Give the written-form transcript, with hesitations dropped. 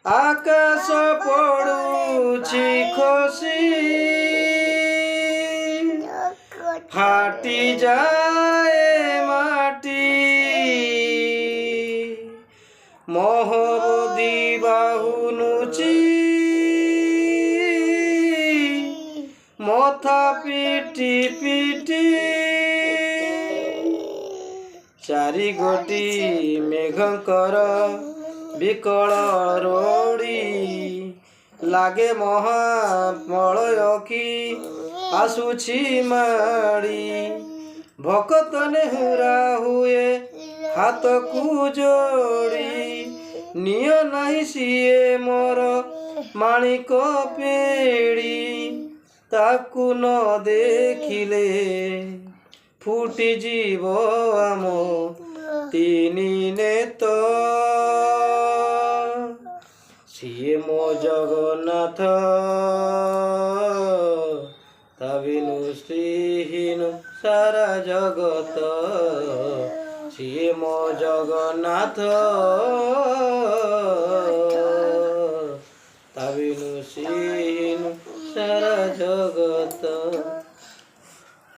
आकाश पड़ुछि खसी फाटी जाए माटी मोहबुदी बाहु नुची मथा पिटी पिटी चारि गोटी मेघकर विकल रोड़ी लागे महामलय की आसुछि माड़ी भकत नेहुरा हुए हाथ को जोड़ी निय नहीं सिए मोर माणिक पेड़ी ताकू न देखिले फुटी जीव आम तीनी नेत सिए मो जगन्नाथ ताबिनु श्रीहीन सारा जगत सिए मो जगन्नाथ ताबिनु श्रीहीन सारा